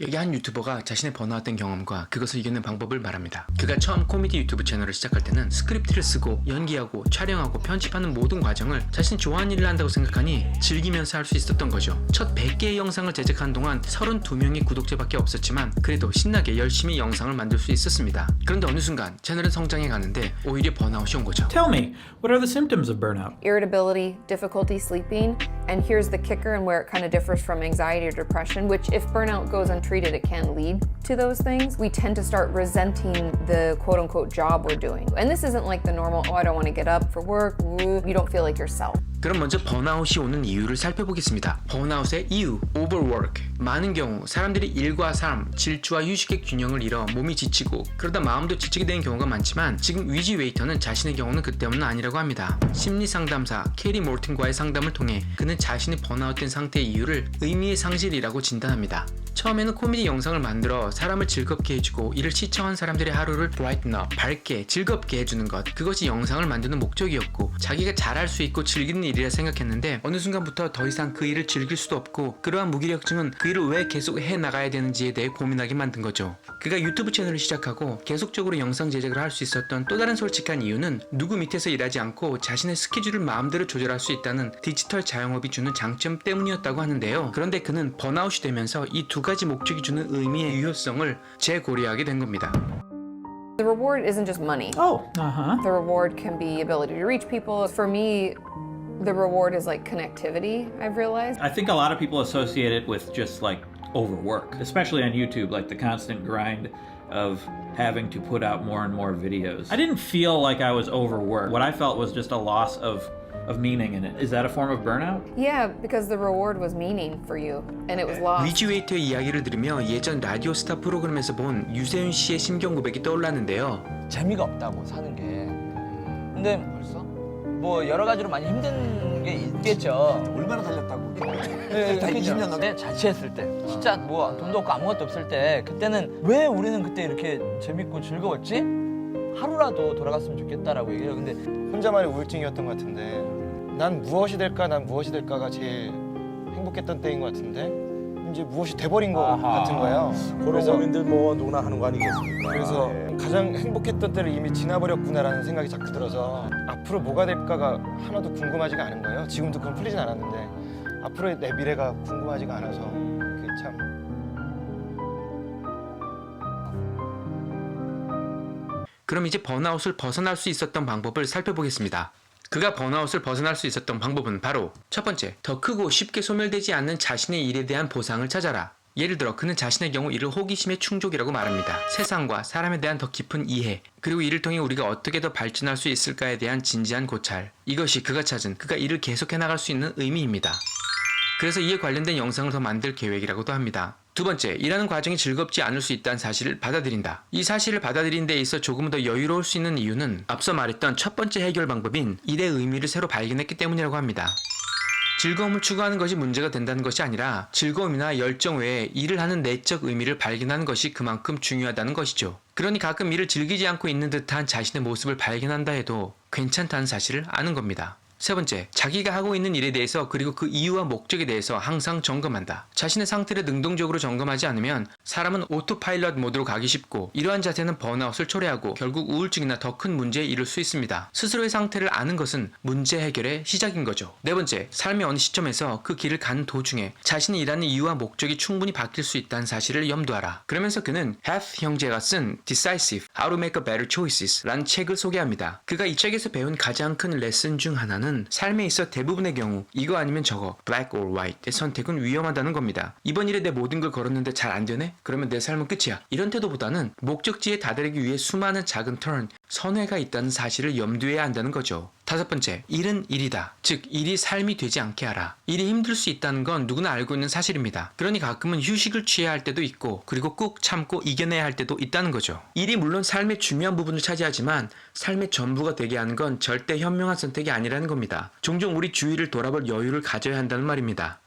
여기 한 유튜버가 자신의 번아웃된 경험과 그것을 이겨낸 방법을 말합니다. 그가 처음 코미디 유튜브 채널을 시작할 때는 스크립트를 쓰고 연기하고 촬영하고 편집하는 모든 과정을 자신이 좋아하는 일을 한다고 생각하니 즐기면서 할 수 있었던 거죠. 첫 100개의 영상을 제작하는 동안 32명의 구독자밖에 없었지만 그래도 신나게 열심히 영상을 만들 수 있었습니다. 그런데 어느 순간 채널은 성장해 가는데 오히려 번아웃이 온 거죠. Tell me, what are the symptoms of burnout? Irritability, difficulty sleeping, and here's the kicker and where it kind of differs from anxiety or depression, which if burnout goes untreated, it can lead to those things. We tend to start resenting the quote-unquote job we're doing. And this isn't like the normal, oh, I don't want to get up for work, you don't feel like yourself. 그럼 먼저 번아웃이 오는 이유를 살펴보겠습니다. 번아웃의 이유, overwork. 많은 경우 사람들이 일과 삶, 질주와 휴식의 균형을 잃어 몸이 지치고 그러다 마음도 지치게 되는 경우가 많지만 지금 위지 웨이터는 자신의 경우는 그 때문은 아니라고 합니다. 심리 상담사 캐리 몰튼과의 상담을 통해 그는 자신이 번아웃된 상태의 이유를 의미의 상실이라고 진단합니다. 처음에는 코미디 영상을 만들어 사람을 즐겁게 해주고 이를 시청한 사람들의 하루를 brighten up, 밝게, 즐겁게 해주는 것, 그것이 영상을 만드는 목적이었고 자기가 잘할 수 있고 즐기는 일이라 생각했는데 어느 순간부터 더 이상 그 일을 즐길 수도 없고 그러한 무기력증은 그 일을 왜 계속 해나가야 되는지에 대해 고민하게 만든 거죠. 그가 유튜브 채널을 시작하고 계속적으로 영상 제작을 할 수 있었던 또 다른 솔직한 이유는 누구 밑에서 일하지 않고 자신의 스케줄을 마음대로 조절할 수 있다는 디지털 자영업이 주는 장점 때문이었다고 하는데요. 그런데 그는 번아웃이 되면서 이 두 가지 목적이 주는 의미의 유효성을 재고려하게 된 겁니다. The reward isn't just money. Oh, uh-huh. The reward can be ability to reach people. For me, the reward is like connectivity, I've realized. I think a lot of people associate it with just like overwork, especially on YouTube, like the constant grind of having to put out more and more videos. I didn't feel like I was overworked. What I felt was just a loss of meaning in it. Is that a form of burnout? Yeah, because the reward was meaning for you and it was lost. 위지 웨이터의 이야기를 들으며 예전 라디오 스타 프로그램에서 본 유세윤 씨의 심경 고백이 떠올랐는데요. 재미가 없다고 사는 게. 근데 벌써 뭐 여러 가지로 많이 힘든 게 있겠죠. 얼마나 달렸다고? 네, 다 20년 넘게. 자취했을 때, 진짜 뭐 돈도 없고 아무것도 없을 때, 그때는 왜 우리는 그때 이렇게 재밌고 즐거웠지? 하루라도 돌아갔으면 좋겠다라고 얘기해요. 근데 혼자만의 우울증이었던 것 같은데 난 무엇이 될까, 난 무엇이 될까가 제일 행복했던 때인 것 같은데 이제 무엇이 돼버린 것 같은 거예요. 그런 고민들 뭐 누구나 하는 거 아니겠습니까? 그래서 가장 행복했던 때를 이미 지나버렸구나라는 생각이 자꾸 들어서 앞으로 뭐가 될까가 하나도 궁금하지가 않은 거예요. 지금도 그건 풀리진 않았는데 앞으로의 내 미래가 궁금하지가 않아서 그게 참. 그럼 이제 번아웃을 벗어날 수 있었던 방법을 살펴보겠습니다. 그가 번아웃을 벗어날 수 있었던 방법은 바로 첫 번째, 더 크고 쉽게 소멸되지 않는 자신의 일에 대한 보상을 찾아라. 예를 들어 그는 자신의 경우 이를 호기심의 충족이라고 말합니다. 세상과 사람에 대한 더 깊은 이해, 그리고 이를 통해 우리가 어떻게 더 발전할 수 있을까에 대한 진지한 고찰, 이것이 그가 찾은 그가 일을 계속해 나갈 수 있는 의미입니다. 그래서 이에 관련된 영상을 더 만들 계획이라고도 합니다. 두 번째, 일하는 과정이 즐겁지 않을 수 있다는 사실을 받아들인다. 이 사실을 받아들이는 데 있어 조금 더 여유로울 수 있는 이유는 앞서 말했던 첫 번째 해결 방법인 일의 의미를 새로 발견했기 때문이라고 합니다. 즐거움을 추구하는 것이 문제가 된다는 것이 아니라 즐거움이나 열정 외에 일을 하는 내적 의미를 발견하는 것이 그만큼 중요하다는 것이죠. 그러니 가끔 일을 즐기지 않고 있는 듯한 자신의 모습을 발견한다 해도 괜찮다는 사실을 아는 겁니다. 세 번째, 자기가 하고 있는 일에 대해서 그리고 그 이유와 목적에 대해서 항상 점검한다. 자신의 상태를 능동적으로 점검하지 않으면 사람은 오토파일럿 모드로 가기 쉽고 이러한 자세는 번아웃을 초래하고 결국 우울증이나 더 큰 문제에 이를 수 있습니다. 스스로의 상태를 아는 것은 문제 해결의 시작인 거죠. 네 번째, 삶의 어느 시점에서 그 길을 가는 도중에 자신이 일하는 이유와 목적이 충분히 바뀔 수 있다는 사실을 염두하라. 그러면서 그는 Heath 형제가 쓴 Decisive, How to Make a Better Choices 라는 책을 소개합니다. 그가 이 책에서 배운 가장 큰 레슨 중 하나는 삶에 있어 대부분의 경우 이거 아니면 저거, black or white의 선택은 위험하다는 겁니다. 이번 일에 내 모든 걸 걸었는데 잘 안 되네? 그러면 내 삶은 끝이야. 이런 태도보다는 목적지에 다다르기 위해 수많은 작은 turn, 선회가 있다는 사실을 염두해야 한다는 거죠. 다섯 번째, 일은 일이다. 즉, 일이 삶이 되지 않게 하라. 일이 힘들 수 있다는 건 누구나 알고 있는 사실입니다. 그러니 가끔은 휴식을 취해야 할 때도 있고 그리고 꾹 참고 이겨내야 할 때도 있다는 거죠. 일이 물론 삶의 중요한 부분을 차지하지만 삶의 전부가 되게 하는 건 절대 현명한 선택이 아니라는 겁니다. 종종 우리 주위를 돌아볼 여유를 가져야 한다는 말입니다.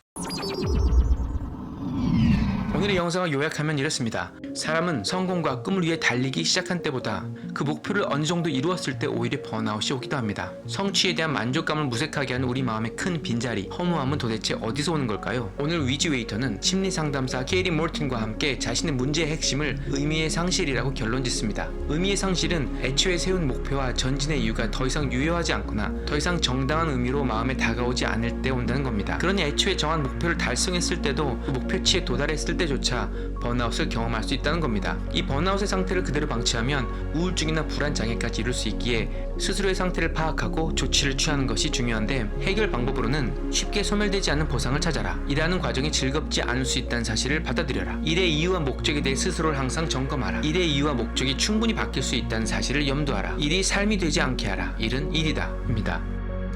오늘의 영상을 요약하면 이렇습니다. 사람은 성공과 꿈을 위해 달리기 시작한 때보다 그 목표를 어느 정도 이루었을 때 오히려 번아웃이 오기도 합니다. 성취에 대한 만족감을 무색하게 하는 우리 마음의 큰 빈자리, 허무함은 도대체 어디서 오는 걸까요? 오늘 위지웨이터는 심리상담사 케이리 몰튼과 함께 자신의 문제의 핵심을 의미의 상실이라고 결론짓습니다. 의미의 상실은 애초에 세운 목표와 전진의 이유가 더 이상 유효하지 않거나 더 이상 정당한 의미로 마음에 다가오지 않을 때 온다는 겁니다. 그러니 애초에 정한 목표를 달성했을 때도 그 목표치에 도달했을 때조차 번아웃을 경험할 수 있다는 겁니다. 이 번아웃의 상태를 그대로 방치하면 우울증이나 불안 장애까지 이룰 수 있기에 스스로의 상태를 파악하고 조치를 취하는 것이 중요한데, 해결 방법으로는 쉽게 소멸되지 않는 보상을 찾아라. 일하는 과정이 즐겁지 않을 수 있다는 사실을 받아들여라. 일의 이유와 목적에 대해 스스로를 항상 점검하라. 일의 이유와 목적이 충분히 바뀔 수 있다는 사실을 염두하라. 일이 삶이 되지 않게 하라. 일은 일이다 입니다.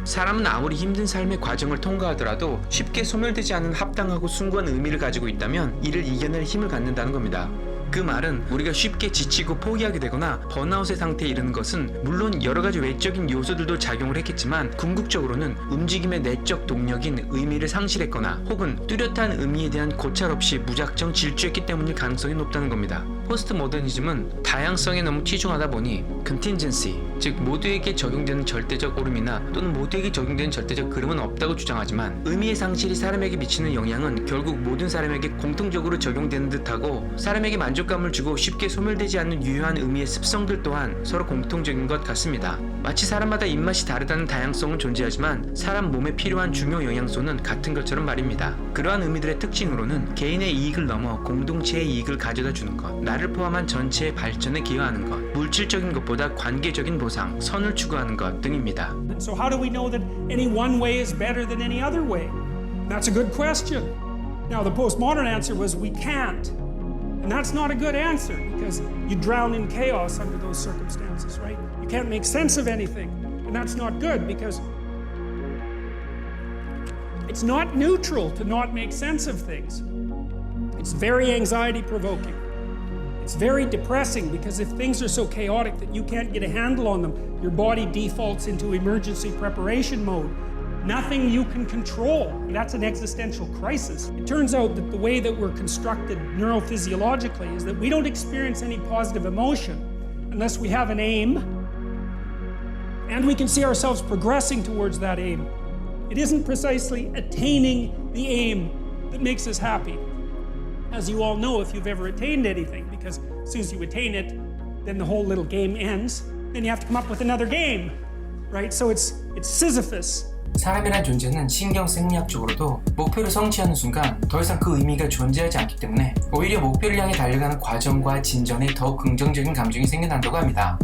사람은 아무리 힘든 삶의 과정을 통과하더라도 쉽게 소멸되지 않는 합당하고 숭고한 의미를 가지고 있다면 이를 이겨낼 힘을 갖는다는 겁니다. 그 말은 우리가 쉽게 지치고 포기하게 되거나 번아웃의 상태에 이르는 것은 물론 여러가지 외적인 요소들도 작용을 했겠지만 궁극적으로는 움직임의 내적 동력인 의미를 상실했거나 혹은 뚜렷한 의미에 대한 고찰 없이 무작정 질주했기 때문일 가능성이 높다는 겁니다. 포스트 모더니즘은 다양성에 너무 치중하다 보니 contingency, 즉 모두에게 적용되는 절대적 오름이나 또는 모두에게 적용되는 절대적 그름은 없다고 주장하지만, 의미의 상실이 사람에게 미치는 영향은 결국 모든 사람에게 공통적으로 적용되는 듯하고 사람에게 만족감을 주고 쉽게 소멸되지 않는 유효한 의미의 습성들 또한 서로 공통적인 것 같습니다. 마치 사람마다 입맛이 다르다는 다양성은 존재하지만 사람 몸에 필요한 중요 영양소는 같은 것처럼 말입니다. 그러한 의미들의 특징으로는 개인의 이익을 넘어 공동체의 이익을 가져다 주는 것, 나를 포함한 전체의 발전에 기여하는 것, 물질적인 것보다 관계적인 보상, 선을 추구하는 것 등입니다. So how do we know that any one way is better than any other way? That's a good question. Now the postmodern answer was we can't. And that's not a good answer because you drown in chaos under those circumstances, right? You can't make sense of anything. And that's not good because it's not neutral to not make sense of things. It's very anxiety provoking. It's very depressing because if things are so chaotic that you can't get a handle on them, your body defaults into emergency preparation mode. Nothing you can control. That's an existential crisis. It turns out that the way that we're constructed neurophysiologically is that we don't experience any positive emotion unless we have an aim and we can see ourselves progressing towards that aim. It isn't precisely attaining the aim that makes us happy. As you all know if you've ever attained anything, because as soon as you attain it, then the whole little game ends. Then you have to come up with another game, right? So it's Sisyphus. 사람이란 존재는 신경생리학적으로도 목표를 성취하는 순간 더 이상 그 의미가 존재하지 않기 때문에 오히려 목표를 향해 달려가는 과정과 진전에 더 긍정적인 감정이 생겨난다고 합니다.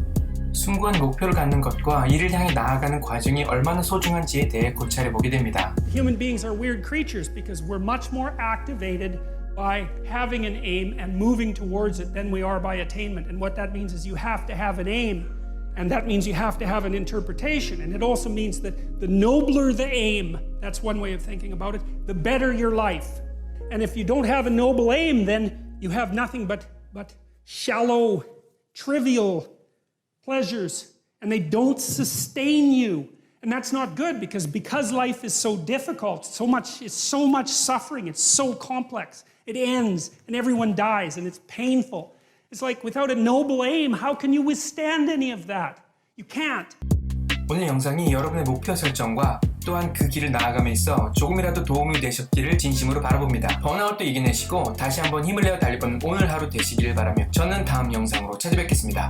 숭고한 목표를 갖는 것과 이를 향해 나아가는 과정이 얼마나 소중한지에 대해 고찰해보게 됩니다. Human beings are weird creatures because we're much more activated by having an aim and moving towards it than we are by attainment. And what that means is you have to have an aim. And that means you have to have an interpretation. And it also means that the nobler the aim, that's one way of thinking about it, the better your life. And if you don't have a noble aim, then you have nothing but shallow, trivial pleasures. And they don't sustain you. And that's not good because life is so difficult, it's so much suffering, it's so complex. It ends and everyone dies and it's painful. It's like without a noble aim, how can you withstand any of that? You can't. 오늘 영상이 여러분의 목표 설정과 또한 그 길을 나아감에 있어 조금이라도 도움이 되셨기를 진심으로 바라봅니다. 번아웃도 이겨내시고 다시 한번 힘을 내어 달려보는 오늘 하루 되시기를 바라며 저는 다음 영상으로 찾아뵙겠습니다.